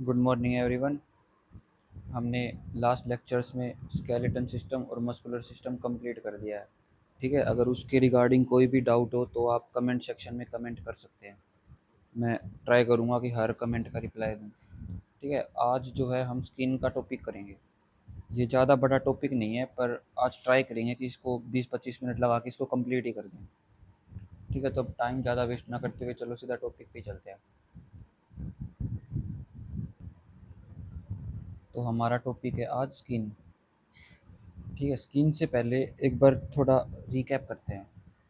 Good morning everyone. हमने last lectures में skeleton system और मस्कुलर सिस्टम कंप्लीट कर दिया है। ठीक है, अगर उसके रिगार्डिंग कोई भी डाउट हो तो आप कमेंट सेक्शन में कमेंट कर सकते हैं। मैं ट्राई करूँगा कि हर कमेंट का रिप्लाई दूँ। ठीक है, आज जो है हम स्किन का टॉपिक करेंगे। ये ज़्यादा बड़ा टॉपिक नहीं है, पर आज ट्राई करेंगे कि इसको 20-25 मिनट लगा के इसको कंप्लीट ही कर दें। ठीक है, तो अब टाइम ज़्यादा वेस्ट ना करते हुए चलो सीधा टॉपिक पे चलते हैं। तो हमारा टॉपिक है आज स्किन। ठीक है, स्किन से पहले एक बार थोड़ा रिकैप करते हैं।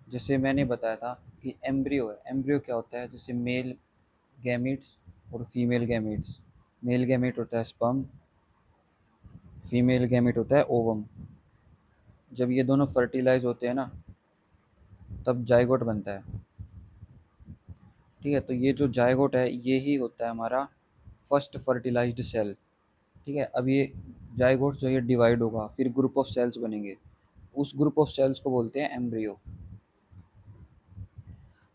जैसे मैंने बताया था कि एम्ब्रियो है। एम्ब्रियो क्या होता है? जैसे मेल गैमीट्स और फीमेल गैमीट्स। मेल गैमीट होता है स्पर्म, फीमेल गैमीट होता है ओवम। जब ये दोनों फर्टिलाइज होते हैं ना, तब जाइगोट बनता है। ठीक है, तो ये जो जाइगोट है ये ही होता है हमारा फर्स्ट फर्टिलाइज्ड सेल। ठीक है, अब ये जाइगोट जो ये डिवाइड होगा, फिर ग्रुप ऑफ सेल्स बनेंगे। उस ग्रुप ऑफ सेल्स को बोलते हैं एम्ब्रियो।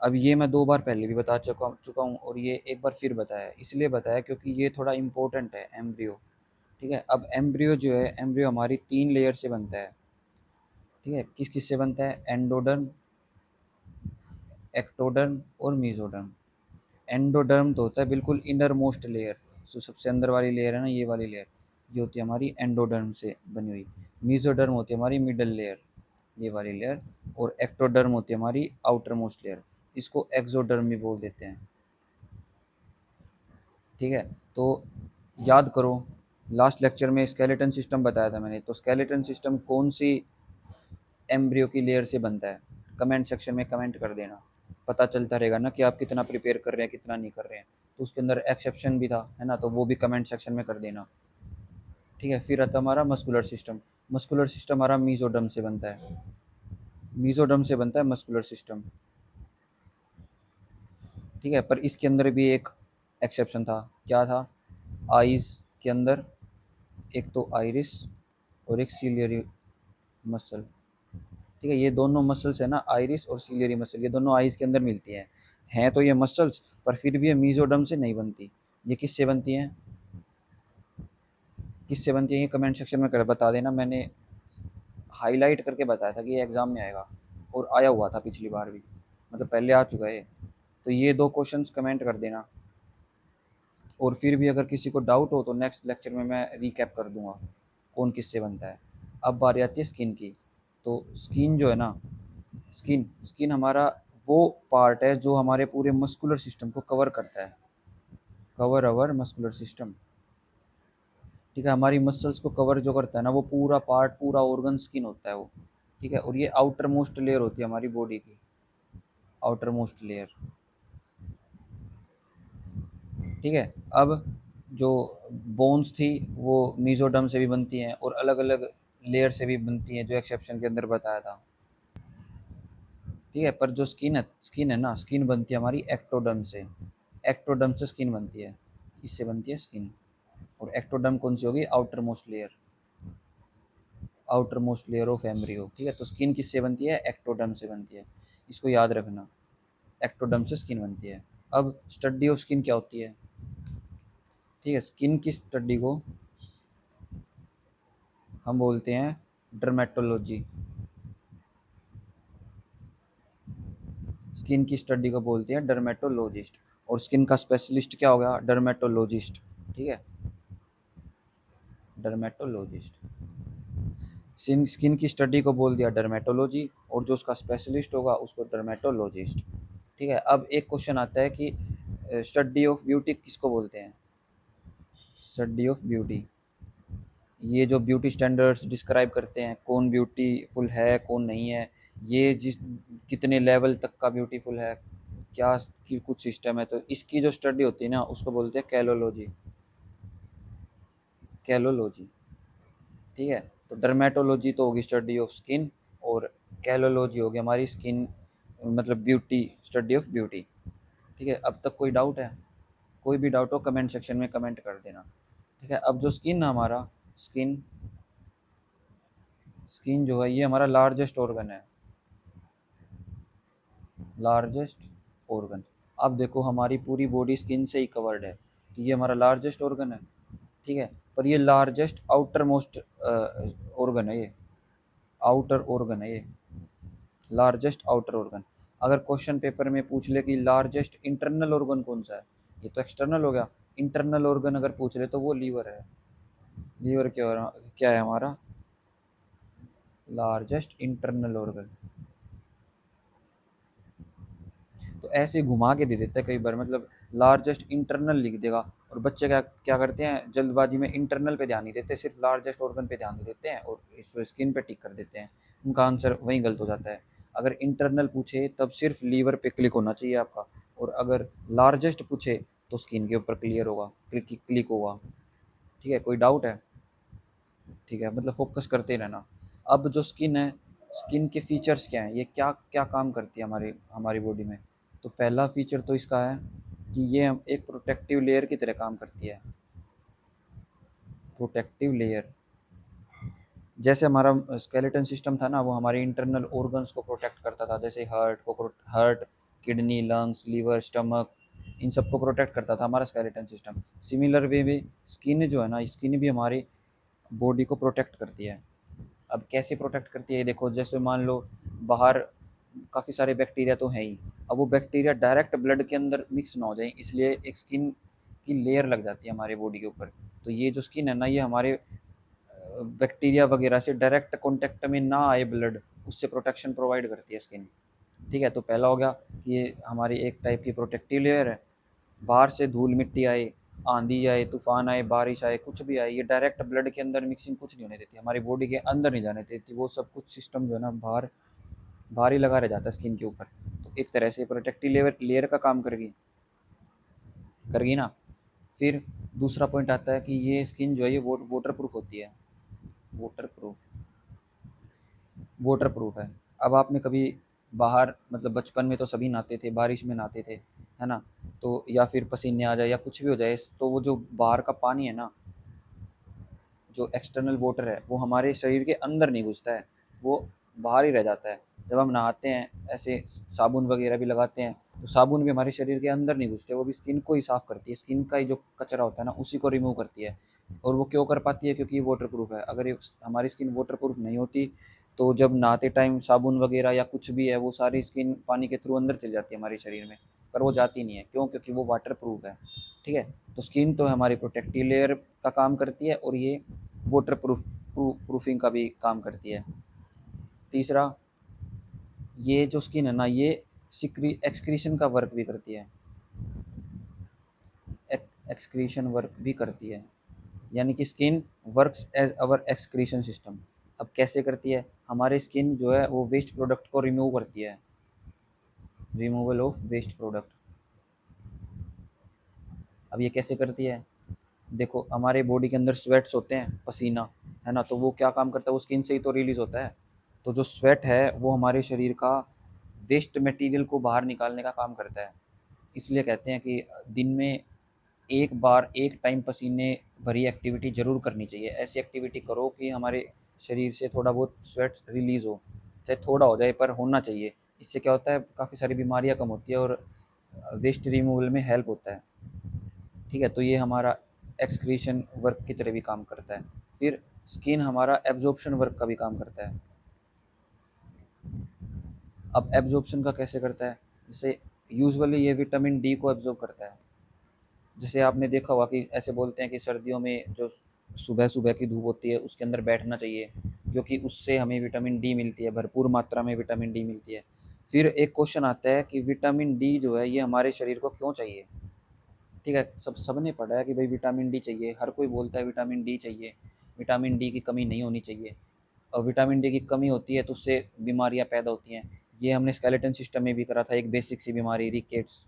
अब ये मैं 2 बार पहले भी बता चुका हूँ और ये एक बार फिर बताया, इसलिए बताया क्योंकि ये थोड़ा इम्पोर्टेंट है एम्ब्रियो। ठीक है, अब एम्ब्रियो जो है, एम्ब्रियो हमारी 3 लेयर से बनता है। ठीक है, किस किस से बनता है? एंडोडर्म, एक्टोडर्म और मीजोडर्म। एंडोडर्म तो होता है बिल्कुल इनर मोस्ट लेयर, जो सबसे अंदर वाली लेयर है ना, ये वाली लेयर, ये होती है हमारी एंडोडर्म से बनी हुई। मीजोडर्म होती है हमारी मिडल लेयर, ये वाली लेयर। और एक्टोडर्म होती है हमारी आउटर मोस्ट लेयर, इसको एक्सोडर्म भी बोल देते हैं। ठीक है, तो याद करो, लास्ट लेक्चर में स्केलेटन सिस्टम बताया था मैंने। तो स्केलेटन सिस्टम कौन सी एम्ब्रियो की लेयर से बनता है? कमेंट सेक्शन में कमेंट कर देना, पता चलता रहेगा ना कि आप कितना प्रिपेयर कर रहे हैं, कितना नहीं कर रहे हैं। तो उसके अंदर एक्सेप्शन भी था, है ना, तो वो भी कमेंट सेक्शन में कर देना। ठीक है, फिर आता हमारा मस्कुलर सिस्टम। मस्कुलर सिस्टम हमारा मीजोडर्म से बनता है। मीजोडर्म से बनता है मस्कुलर सिस्टम। ठीक है, पर इसके अंदर भी एक एक्सेप्शन था। क्या था? आईज के अंदर एक तो आइरिस और एक सीलियरी मसल। ठीक है, ये दोनों मसल्स है ना, आइरिस और सीलियरी मसल, ये दोनों आइज के अंदर मिलती हैं तो ये मसल्स, पर फिर भी ये मीजोडर्म से नहीं बनती। ये किससे बनती हैं? किससे बनती हैं ये कमेंट सेक्शन में कर बता देना। मैंने हाईलाइट करके बताया था कि ये एग्ज़ाम में आएगा, और आया हुआ था पिछली बार भी, मतलब पहले आ चुका है। तो ये 2 क्वेश्चंस कमेंट कर देना। और फिर भी अगर किसी को डाउट हो तो नेक्स्ट लेक्चर में मैं रिकैप कर दूंगा कौन किससे बनता है। अब बारी आती है स्किन की। तो स्किन जो है ना, स्किन स्किन हमारा वो पार्ट है जो हमारे पूरे मस्कुलर सिस्टम को कवर करता है। कवर अवर मस्कुलर सिस्टम। ठीक है, हमारी मसल्स को कवर जो करता है ना, वो पूरा पार्ट, पूरा ऑर्गन स्किन होता है वो। ठीक है, और ये आउटर मोस्ट लेयर होती है हमारी बॉडी की, आउटर मोस्ट लेयर। ठीक है, अब जो बोन्स थी वो मीजोडर्म से भी बनती हैं और अलग अलग लेयर से भी बनती हैं, जो एक्सेप्शन के अंदर बताया था। ठीक है, पर जो स्किन है ना, स्किन बनती है हमारी एक्टोडर्म से। एक्टोडर्म से स्किन बनती है, इससे बनती है स्किन। और एक्टोडर्म कौन सी होगी? Outer most layer, outer most layer of embryo. ठीक है, तो स्किन किससे बनती है? एक्टोडर्म से बनती है, इसको याद रखना। एक्टोडर्म से स्किन बनती है। अब स्टडी ऑफ स्किन क्या होती है? ठीक है, स्किन की स्टडी को हम बोलते हैं डर्मेटोलॉजी। स्किन की स्टडी को बोलते हैं डर्मेटोलॉजिस्ट। और स्किन का स्पेशलिस्ट क्या होगा? डर्मेटोलॉजिस्ट। ठीक है, डर्मेटोलॉजिस्ट। स्किन की स्टडी को बोल दिया डर्मेटोलॉजी, और जो उसका स्पेशलिस्ट होगा उसको डर्मेटोलॉजिस्ट। ठीक है, अब एक क्वेश्चन आता है कि स्टडी ऑफ ब्यूटी किसको बोलते हैं? स्टडी ऑफ ब्यूटी, ये जो ब्यूटी स्टैंडर्ड्स डिस्क्राइब करते हैं, कौन ब्यूटीफुल है कौन नहीं है, ये जिस कितने लेवल तक का ब्यूटीफुल है, क्या की कुछ सिस्टम है, तो इसकी जो स्टडी होती है ना, उसको बोलते हैं कैलोलॉजी। कैलोलॉजी। ठीक है, तो डर्मेटोलॉजी तो होगी स्टडी ऑफ स्किन, और कैलोलॉजी होगी हमारी स्किन, मतलब ब्यूटी, स्टडी ऑफ ब्यूटी। ठीक है, अब तक कोई डाउट है? कोई भी डाउट हो कमेंट सेक्शन में कमेंट कर देना। ठीक है, अब जो स्किन है हमारा, स्किन स्किन जो है ये हमारा लार्जेस्ट ऑर्गन है, लार्जेस्ट ऑर्गन। अब देखो हमारी पूरी बॉडी स्किन से ही कवर्ड है। तो ये हमारा लार्जेस्ट ऑर्गन है, ठीक है। पर ये लार्जेस्ट आउटर मोस्ट ऑर्गन है, ये आउटर ऑर्गन है, ये लार्जेस्ट आउटर ऑर्गन। अगर क्वेश्चन पेपर में पूछ ले कि लार्जेस्ट इंटरनल ऑर्गन कौन सा है, ये तो एक्सटर्नल हो गया। इंटरनल ऑर्गन अगर पूछ ले तो वो लीवर है। लीवर क्या है हमारा लार्जेस्ट इंटरनल ऑर्गन। तो ऐसे घुमा के दे देता है कई बार, मतलब लार्जेस्ट इंटरनल लिख देगा, और बच्चे क्या क्या करते हैं जल्दबाजी में इंटरनल पे ध्यान नहीं देते, सिर्फ लार्जेस्ट ऑर्गन पे ध्यान दे देते हैं और इस पर स्किन पे टिक कर देते हैं। उनका आंसर वहीं गलत हो जाता है। अगर इंटरनल पूछे तब सिर्फ लीवर पे क्लिक होना चाहिए आपका, और अगर लार्जेस्ट पूछे तो स्किन के ऊपर क्लियर होगा, क्लिक होगा। ठीक है, कोई डाउट है? ठीक है, मतलब फोकस करते ही रहना। अब जो स्किन है, स्किन के फीचर्स क्या हैं, ये क्या क्या काम करती है हमारी हमारी बॉडी में। तो पहला फीचर तो इसका है कि ये हम एक प्रोटेक्टिव लेयर की तरह काम करती है। प्रोटेक्टिव लेयर, जैसे हमारा स्केलेटन सिस्टम था ना, वो हमारे इंटरनल ऑर्गन्स को प्रोटेक्ट करता था, जैसे heart, kidney, lungs, liver, stomach, इन सबको प्रोटेक्ट करता था हमारा स्केलेटन सिस्टम। सिमिलर वे में स्किन जो है ना, स्किन भी हमारी बॉडी को प्रोटेक्ट करती है। अब कैसे प्रोटेक्ट करती है, देखो जैसे मान लो बाहर काफ़ी सारे बैक्टीरिया तो हैं ही, अब वो बैक्टीरिया डायरेक्ट ब्लड के अंदर मिक्स ना हो जाए, इसलिए एक स्किन की लेयर लग जाती है हमारे बॉडी के ऊपर। तो ये जो स्किन है ना, ये हमारे बैक्टीरिया वगैरह से डायरेक्ट कांटेक्ट में ना आए ब्लड, उससे प्रोटेक्शन प्रोवाइड करती है स्किन। ठीक है, तो पहला हो गया कि ये हमारी एक टाइप की प्रोटेक्टिव लेयर है। बाहर से धूल मिट्टी आए, आंधी आए, तूफान आए, बारिश आए, कुछ भी आए, ये डायरेक्ट ब्लड के अंदर मिक्सिंग कुछ नहीं होने देती, हमारी बॉडी के अंदर नहीं जाने देती, वो सब कुछ सिस्टम जो है ना बाहर बाहर ही लगा रह जाता है स्किन के ऊपर। तो एक तरह से प्रोटेक्टिव लेयर लेयर का काम करेगी करेगी ना। फिर दूसरा पॉइंट आता है कि ये स्किन जो है ये वाटर प्रूफ होती है। वाटर प्रूफ, वाटर प्रूफ है। अब आपने कभी बाहर, मतलब बचपन में तो सभी नहाते थे, बारिश में नहाते थे, है ना। तो या फिर पसीने आ जाए या कुछ भी हो जाए, तो वो जो बाहर का पानी है ना, जो एक्सटर्नल वाटर है, वो हमारे शरीर के अंदर नहीं घुसता है, वो बाहर ही रह जाता है। जब हम नहाते हैं, ऐसे साबुन वगैरह भी लगाते हैं, तो साबुन भी हमारे शरीर के अंदर नहीं घुसते, वो भी स्किन को ही साफ़ करती है, स्किन का ही जो कचरा होता है ना उसी को रिमूव करती है। और वो क्यों कर पाती है, क्योंकि ये वाटर प्रूफ है। अगर ये हमारी स्किन वाटर प्रूफ नहीं होती, तो जब नहाते टाइम साबुन वगैरह या कुछ भी है, वो सारी स्किन पानी के थ्रू अंदर चली जाती है हमारे शरीर में, पर वो जाती नहीं है। क्यों? क्योंकि वो वाटर प्रूफ है। ठीक है, तो स्किन तो हमारी प्रोटेक्टिव लेयर का काम करती है, और ये वाटर प्रूफिंग का भी काम करती है। तीसरा, ये जो स्किन है ना, ये एक्सक्रीशन का वर्क भी करती है। एक्सक्रीशन वर्क भी करती है, यानी कि skin works as our excretion system. अब कैसे करती है, हमारे स्किन जो है वो वेस्ट प्रोडक्ट को रिमूव करती है, रिमूवल ऑफ वेस्ट प्रोडक्ट। अब ये कैसे करती है, देखो हमारे बॉडी के अंदर स्वेट्स होते हैं, पसीना, है ना, तो वो क्या काम करता है, वो स्किन से ही तो रिलीज़ होता है। तो जो स्वेट है वो हमारे शरीर का वेस्ट मटेरियल को बाहर निकालने का काम करता है। इसलिए कहते हैं कि दिन में एक बार एक टाइम पसीने भरी एक्टिविटी ज़रूर करनी चाहिए। ऐसी एक्टिविटी करो कि हमारे शरीर से थोड़ा बहुत स्वेट रिलीज़ हो, चाहे थोड़ा हो जाए पर होना चाहिए। इससे क्या होता है, काफ़ी सारी बीमारियां कम होती है और वेस्ट रिमूवल में हेल्प होता है। ठीक है, तो ये हमारा एक्सक्रीशन वर्क की तरह भी काम करता है। फिर स्किन हमारा एब्जॉर्प्शन वर्क का भी काम करता है। अब एब्जॉर्प्शन का कैसे करता है, जैसे यूजुअली ये विटामिन डी को एब्जॉर्ब करता है। जैसे आपने देखा होगा कि ऐसे बोलते हैं कि सर्दियों में जो सुबह सुबह की धूप होती है उसके अंदर बैठना चाहिए, क्योंकि उससे हमें विटामिन डी मिलती है, भरपूर मात्रा में विटामिन डी मिलती है। फिर एक क्वेश्चन आता है कि विटामिन डी जो है ये हमारे शरीर को क्यों चाहिए। ठीक है, सबने पढ़ा है कि भाई विटामिन डी चाहिए, हर कोई बोलता है विटामिन डी चाहिए, विटामिन डी की कमी नहीं होनी चाहिए। और विटामिन डी की कमी होती है तो उससे बीमारियां पैदा होती हैं। ये हमने स्केलेटन सिस्टम में भी करा था, एक बेसिक सी बीमारी रिकेट्स।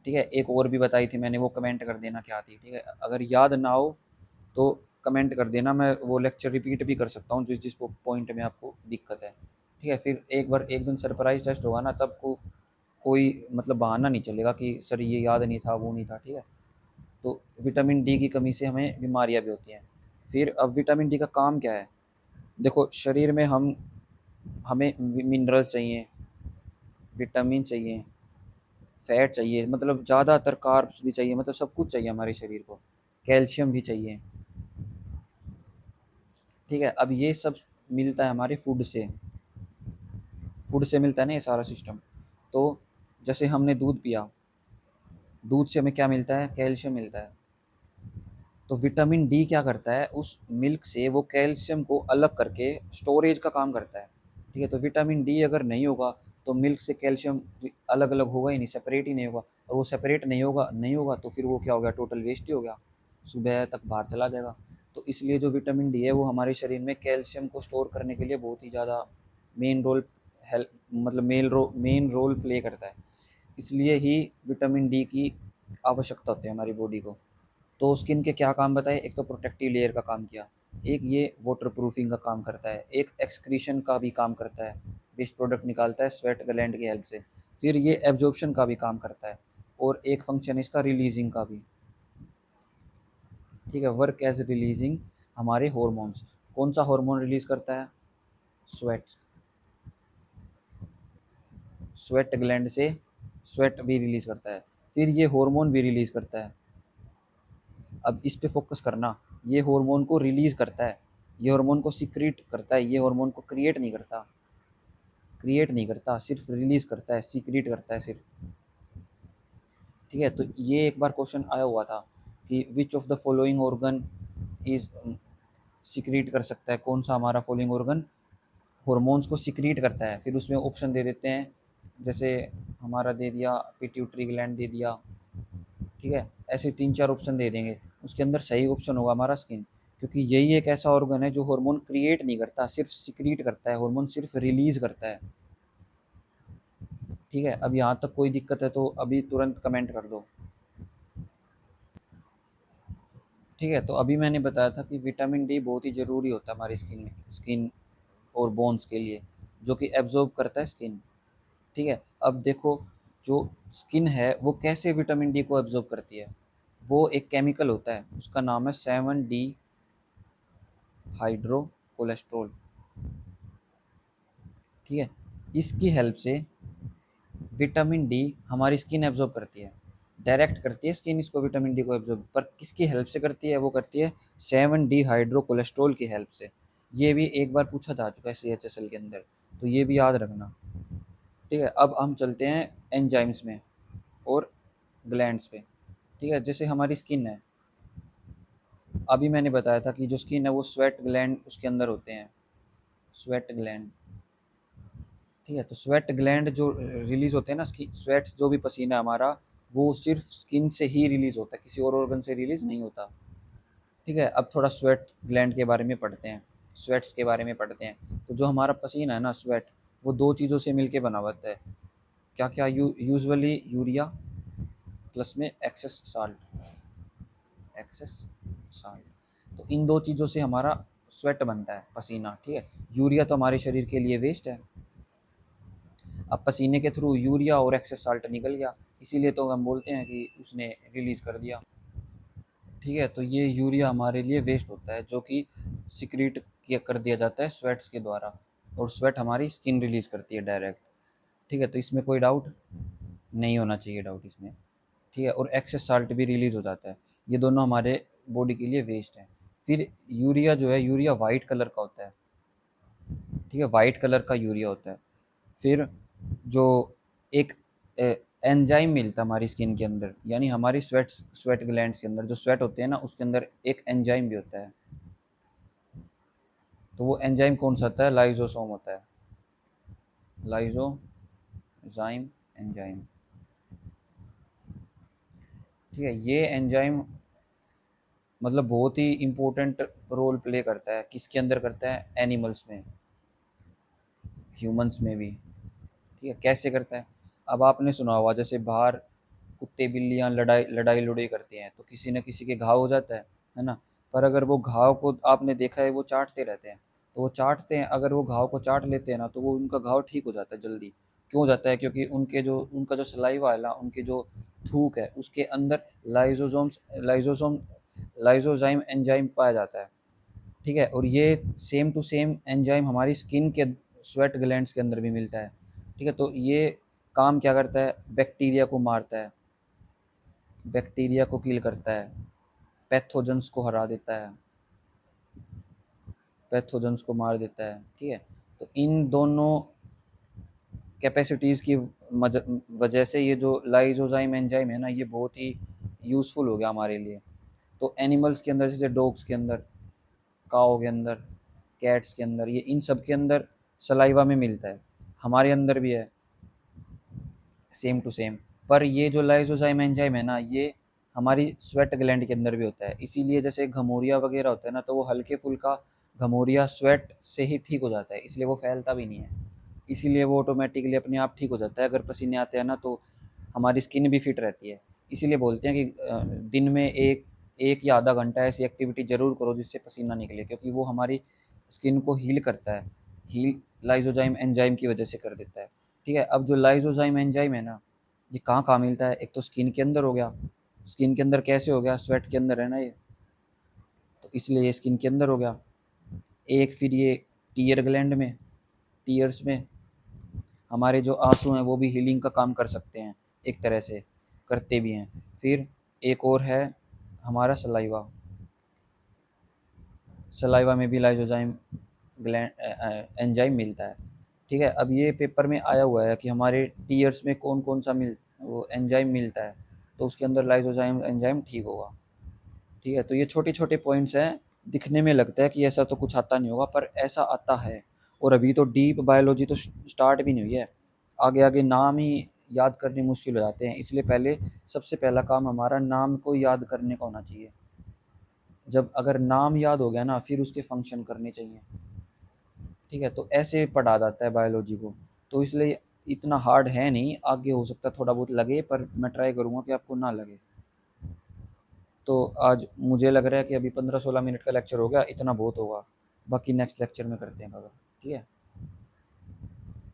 ठीक है, एक और भी बताई थी मैंने, वो कमेंट कर देना क्या थी। ठीक है, अगर याद ना हो तो कमेंट कर देना, मैं वो लेक्चर रिपीट भी कर सकता हूँ जिस जिस पॉइंट में आपको दिक्कत है। ठीक है, फिर एक बार एक दिन सरप्राइज टेस्ट होगा ना, तब को कोई मतलब बहाना नहीं चलेगा कि सर ये याद नहीं था, वो नहीं था। ठीक है, तो विटामिन डी की कमी से हमें बीमारियां भी होती हैं। फिर अब विटामिन डी का काम क्या है, देखो शरीर में हमें मिनरल्स चाहिए, विटामिन चाहिए, फैट चाहिए, मतलब ज़्यादातर कार्ब्स भी चाहिए, मतलब सब कुछ चाहिए हमारे शरीर को, कैल्शियम भी चाहिए। ठीक है, अब ये सब मिलता है हमारे फूड से, फूड से मिलता है ना ये सारा सिस्टम। तो जैसे हमने दूध पिया, दूध से हमें क्या मिलता है, कैल्शियम मिलता है। तो विटामिन डी क्या करता है, उस मिल्क से वो कैल्शियम को अलग करके स्टोरेज का काम करता है। ठीक है, तो विटामिन डी अगर नहीं होगा तो मिल्क से कैल्शियम अलग अलग होगा ही नहीं, सेपरेट ही नहीं होगा, और वो सेपरेट नहीं होगा तो फिर वो क्या हो गया, टोटल वेस्ट ही हो गया, सुबह तक बाहर चला जाएगा। तो इसलिए जो विटामिन डी है वो हमारे शरीर में कैल्शियम को स्टोर करने के लिए बहुत ही ज़्यादा मेन रोल, हेल्प मतलब मेन रोल प्ले करता है। इसलिए ही विटामिन डी की आवश्यकता होती है हमारी बॉडी को। तो स्किन के क्या काम बताए, एक तो प्रोटेक्टिव लेयर का काम किया, एक ये वाटर प्रूफिंग का काम करता है, एक एक्सक्रीशन का भी काम करता है, वेस्ट प्रोडक्ट निकालता है स्वेट ग्लैंड की हेल्प से, फिर ये एब्जॉर्प्शन का भी काम करता है, और एक फंक्शन इसका रिलीजिंग का भी। ठीक है, वर्क एज रिलीजिंग हमारे हॉर्मोन्स। कौन सा हार्मोन रिलीज करता है, स्वेट, स्वेट ग्लैंड से स्वेट भी रिलीज करता है, फिर ये हार्मोन भी रिलीज करता है। अब इस पे फोकस करना, ये हार्मोन को रिलीज करता है, ये हार्मोन को सीक्रेट करता है, ये हार्मोन को क्रिएट नहीं करता, सिर्फ रिलीज करता है, सीक्रेट करता है सिर्फ। ठीक है, तो ये एक बार क्वेश्चन आया हुआ था कि which of the following organ is secret कर सकता है, कौन सा हमारा फॉलोइंग ऑर्गन हॉर्मोन्स को सीक्रेट करता है। फिर उसमें ऑप्शन दे देते हैं, जैसे हमारा दे दिया पिट्यूटरी ग्लैंड दे दिया। ठीक है, ऐसे 3-4 ऑप्शन दे देंगे, उसके अंदर सही ऑप्शन होगा हमारा स्किन, क्योंकि यही एक ऐसा ऑर्गन है जो हार्मोन क्रिएट नहीं करता, सिर्फ सिक्रीट करता है, हार्मोन सिर्फ रिलीज करता है। ठीक है, अब यहाँ तक कोई दिक्कत है तो अभी तुरंत कमेंट कर दो। ठीक है, तो अभी मैंने बताया था कि विटामिन डी बहुत ही ज़रूरी होता है हमारी स्किन और बोन्स के लिए, जो कि एब्जॉर्ब करता है स्किन। ठीक है, अब देखो, जो स्किन है वो कैसे विटामिन डी को एब्जॉर्ब करती है, वो एक केमिकल होता है, उसका नाम है 7D हाइड्रो कोलेस्ट्रॉल। ठीक है, इसकी हेल्प से विटामिन डी हमारी स्किन एब्जॉर्ब करती है, डायरेक्ट करती है स्किन इसको, विटामिन डी को एब्जॉर्ब, पर किसकी हेल्प से करती है, वो करती है 7D हाइड्रो कोलेस्ट्रॉल की हेल्प से। ये भी एक बार पूछा जा चुका है CHSL के अंदर, तो ये भी याद रखना। ठीक है, अब हम चलते हैं एंजाइम्स में और ग्लैंड्स पे। ठीक है, जैसे हमारी स्किन है, अभी मैंने बताया था कि जो स्किन है वो स्वेट ग्लैंड उसके अंदर होते हैं, स्वेट ग्लैंड। ठीक है, तो स्वेट ग्लैंड जो रिलीज होते हैं ना, स्वेट्स जो भी पसीना है हमारा, वो सिर्फ स्किन से ही रिलीज होता है, किसी और ऑर्गन से रिलीज नहीं होता। ठीक है, अब थोड़ा स्वेट ग्लैंड के बारे में पढ़ते हैं, स्वेट्स के बारे में पढ़ते हैं। तो जो हमारा पसीना है ना, स्वेट, वो दो चीज़ों से मिलके बना होता है। क्या क्या, यूजुअली यूरिया प्लस में एक्सेस साल्ट। तो इन दो चीज़ों से हमारा स्वेट बनता है, पसीना। ठीक है, यूरिया तो हमारे शरीर के लिए वेस्ट है, अब पसीने के थ्रू यूरिया और एक्सेस साल्ट निकल गया, इसीलिए तो हम बोलते हैं कि उसने रिलीज़ कर दिया। ठीक है, तो ये यूरिया हमारे लिए वेस्ट होता है, जो कि सिक्रीट किया कर दिया जाता है स्वेट्स के द्वारा, और स्वेट हमारी स्किन रिलीज़ करती है डायरेक्ट। ठीक है, तो इसमें कोई डाउट नहीं होना चाहिए, डाउट इसमें। ठीक है, और एक्सेस साल्ट भी रिलीज़ हो जाता है, ये दोनों हमारे बॉडी के लिए वेस्ट हैं। फिर यूरिया जो है, यूरिया वाइट कलर का होता है। ठीक है, वाइट कलर का यूरिया होता है। फिर जो एक एंजाइम मिलता है हमारी स्किन के अंदर, यानी हमारी स्वेट ग्लैंड्स के अंदर जो स्वेट होते हैं ना, उसके अंदर एक एंजाइम भी होता है। तो वो एंजाइम कौन सा होता है, लाइजोसोम होता है, लाइजोजाइम एंजाइम। ठीक है, ये एंजाइम मतलब बहुत ही इम्पोर्टेंट रोल प्ले करता है, किसके अंदर करता है, एनिमल्स में, ह्यूमंस में भी। ठीक है, कैसे करता है, अब आपने सुना होगा जैसे बाहर कुत्ते बिल्लियाँ लड़ाई लड़ाई लड़ाई करते हैं तो किसी न किसी के घाव हो जाता है ना। पर अगर वो घाव को आपने देखा है वो चाटते रहते हैं, तो वो चाटते हैं, अगर वो घाव को चाट लेते हैं ना, तो वो उनका घाव ठीक हो जाता है जल्दी। क्यों हो जाता है, क्योंकि उनका जो सलाइवा है ना, उनकी जो थूक है, उसके अंदर लाइजोसोम लाइजोजाइम एंजाइम पाया जाता है। ठीक है, और ये सेम टू सेम एंजाइम हमारी स्किन के स्वेट ग्लैंड्स के अंदर भी मिलता है। ठीक है, तो ये काम क्या करता है, बैक्टीरिया को मारता है, बैक्टीरिया को किल करता है, पैथोजेंस को हरा देता है, पैथोजेंस को मार देता है। ठीक है, तो इन दोनों कैपेसिटीज़ की वजह से ये जो लाइसोजाइम एंजाइम है ना, ये बहुत ही यूज़फुल हो गया हमारे लिए। तो एनिमल्स के अंदर, जैसे डॉग्स के अंदर, काओ के अंदर, कैट्स के अंदर, ये इन सब के अंदर सलाइवा में मिलता है, हमारे अंदर भी है सेम टू सेम। पर ये जो लाइसोजाइम एंजाइम है ना, ये हमारी स्वेट ग्लैंड के अंदर भी होता है। इसीलिए जैसे घमौरिया वगैरह होता है ना, तो वो हल्के फुल्का घमौरिया स्वेट से ही ठीक हो जाता है, इसलिए वो फैलता भी नहीं है। इसीलिए वो ऑटोमेटिकली अपने आप ठीक हो जाता है। अगर पसीने आते हैं ना, तो हमारी स्किन भी फिट रहती है। इसीलिए बोलते हैं कि दिन में एक एक या आधा घंटा ऐसी एक्टिविटी ज़रूर करो जिससे पसीना निकले, क्योंकि वो हमारी स्किन को हील करता है। हील लाइसोजाइम एंजाइम की वजह से कर देता है। ठीक है, अब जो लाइसोजाइम एंजाइम है ना, ये कहाँ कहाँ मिलता है? एक तो स्किन के अंदर हो गया। स्किन के अंदर कैसे हो गया? स्वेट के अंदर है ना ये, तो इसलिए ये स्किन के अंदर हो गया। एक फिर ये टीयर ग्लैंड में, टीयर्स में हमारे जो आंसू हैं वो भी हीलिंग का काम कर सकते हैं, एक तरह से करते भी हैं। फिर एक और है हमारा सलाइवा, सलाइवा में भी लाइसोजाइम ग्लैंड एंजाइम मिलता है। ठीक है, अब ये पेपर में आया हुआ है कि हमारे टीयर्स में कौन कौन सा वो एंजाइम मिलता है, तो उसके अंदर लाइसोजाइम एंजाइम ठीक होगा। ठीक है, तो ये छोटे छोटे पॉइंट्स हैं। दिखने में लगता है कि ऐसा तो कुछ आता नहीं होगा, पर ऐसा आता है। और अभी तो डीप बायोलॉजी तो स्टार्ट भी नहीं हुई है, आगे आगे नाम ही याद करने मुश्किल हो जाते हैं। इसलिए पहले, सबसे पहला काम हमारा नाम को याद करने का होना चाहिए। जब अगर नाम याद हो गया ना, फिर उसके फंक्शन करने चाहिए। ठीक है, तो ऐसे पढ़ा जाता है बायोलॉजी को। तो इसलिए इतना हार्ड है नहीं, आगे हो सकता है थोड़ा बहुत लगे, पर मैं ट्राई करूँगा कि आपको ना लगे। तो आज मुझे लग रहा है कि अभी 15-16 मिनट का लेक्चर हो गया, इतना बहुत होगा। बाकी नेक्स्ट लेक्चर में करते हैं कवर। ठीक है।